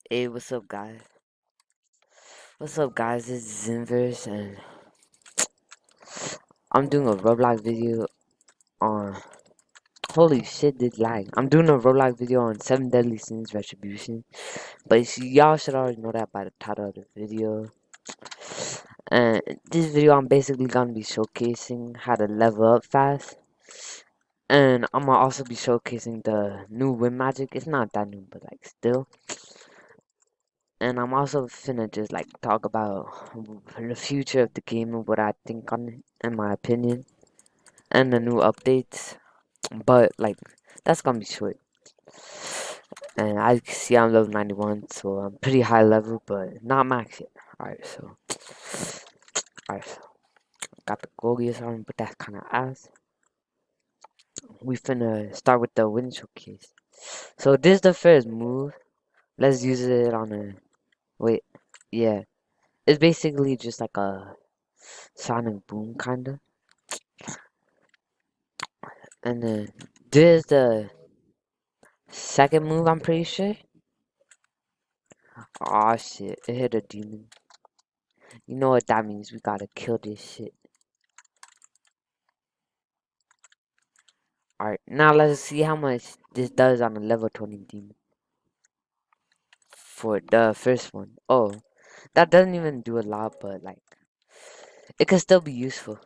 Hey, what's up, guys? What's up, guys? This is Zinverse, and I'm doing a Roblox video on. Holy shit, this lag. I'm doing a Roblox video on 7 Deadly Sins Retribution, but y'all should already know that by the title of the video. And this video, I'm basically gonna be showcasing how to level up fast, and I'm gonna also be showcasing the new win magic. It's not that new, but like still. And I'm also finna just like talk about the future of the game and what I think on it, in my opinion, and the new updates. But like that's gonna be short. And I see I'm level 91, so I'm pretty high level, but not max yet. Alright, so got the Gorgias on, but that's kind of ass. We finna start with the win showcase. So this is the first move. Let's use it on a wait. Yeah, it's basically just like a sonic boom kinda. And then this is the second move, I'm pretty sure. Aw shit, it hit a demon. You know what that means, we gotta kill this shit. Alright, now let's see how much this does on a level 20 demon. For the first one. Oh, that doesn't even do a lot, but like, it could still be useful.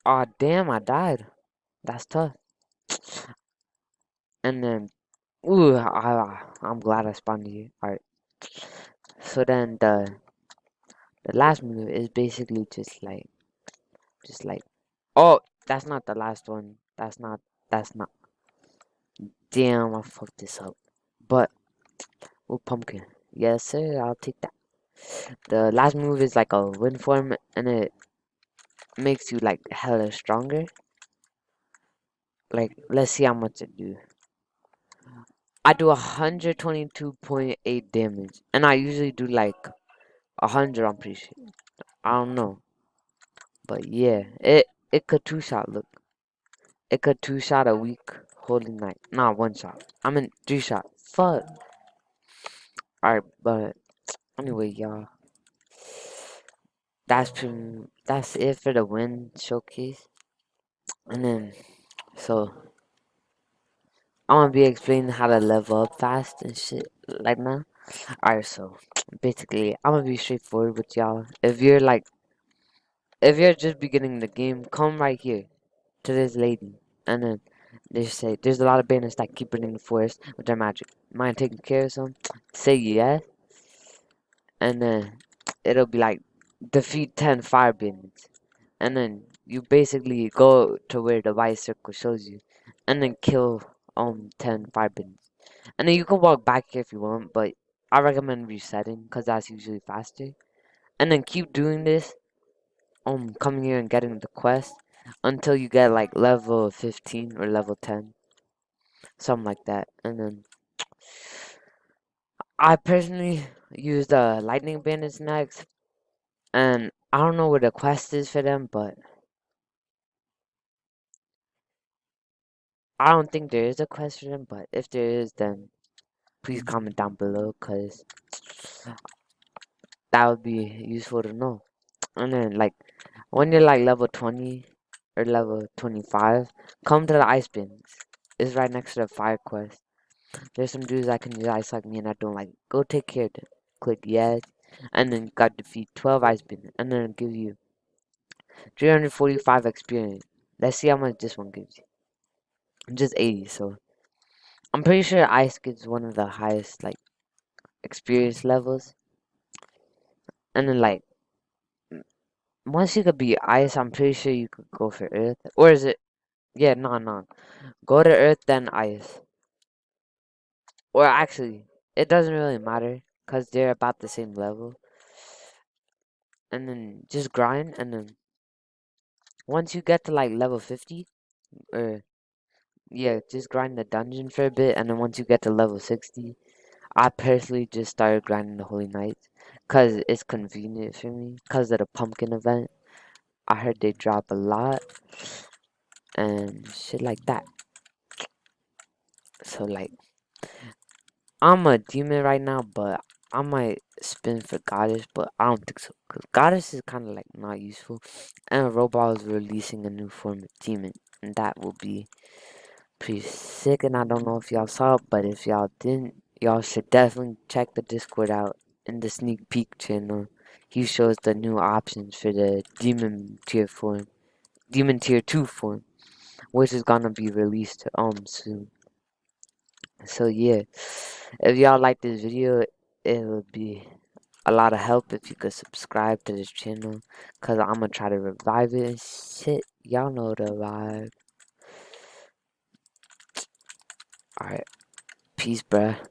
Aw damn, I died. That's tough. And then, ooh, I'm glad I spawned here. Alright, so then the last move is basically just like, oh, that's not the last one. That's not. Damn, I fucked this up. But, oh, pumpkin. Yes, sir, I'll take that. The last move is like a wind form, and it makes you like hella stronger. Like, let's see how much it do. I do 122.8 damage, and I usually do like 100, I'm pretty sure. I don't know. But yeah, it could two shot, look. It could two shot a weak holy night. Not one shot. I mean three shot. Fuck. Alright, but anyway, y'all. That's it for the win showcase. And then so I'm gonna be explaining how to level up fast and shit like now. Alright, so basically I'm gonna be straightforward with y'all. If you're just beginning the game, come right here to this lady. And then they say there's a lot of banners that keep it in the forest with their magic. Mind taking care of some? Say yes, and then it'll be like defeat 10 fire banners. And then you basically go to where the white circle shows you, and then kill 10 fire banners. And then you can walk back here if you want, but I recommend resetting because that's usually faster. And then keep doing this, coming here and getting the quest until you get like level 15 or level 10, something like that. And then I personally use the lightning bandits next, and I don't know where the quest is for them, but I don't think there is a quest for them. But if there is, then please comment down below, cause that would be useful to know. And then like when you're like level 20 or level 25, come to the ice bins. It's right next to the fire quest. There's some dudes that can use ice like me, and I don't like. Go take care of them. Click yes, and then got defeat 12 ice bins, and then it'll give you 345 experience. Let's see how much this one gives you. Just 80, so I'm pretty sure ice gives one of the highest like experience levels. And then like once you could be ice, I'm pretty sure you could go for earth. Or is it? Yeah, no. Go to earth then ice. Or actually, it doesn't really matter because they're about the same level. And then just grind, and then once you get to like level 50, or yeah, just grind the dungeon for a bit, and then once you get to level 60, I personally just started grinding the Holy Knights because it's convenient for me because of the pumpkin event. I heard they drop a lot and shit like that. So like I'm a demon right now, but I might spin for goddess, but I don't think so. Cause goddess is kind of like not useful, and Robot is releasing a new form of demon, and that will be pretty sick. And I don't know if y'all saw it, but if y'all didn't, y'all should definitely check the Discord out in the sneak peek channel. He shows the new options for the demon tier form, demon tier 2 form, which is gonna be released soon. So yeah, if y'all like this video, it would be a lot of help if you could subscribe to this channel, cause I'm gonna try to revive it and shit. Y'all know the vibe. Alright, peace, bruh.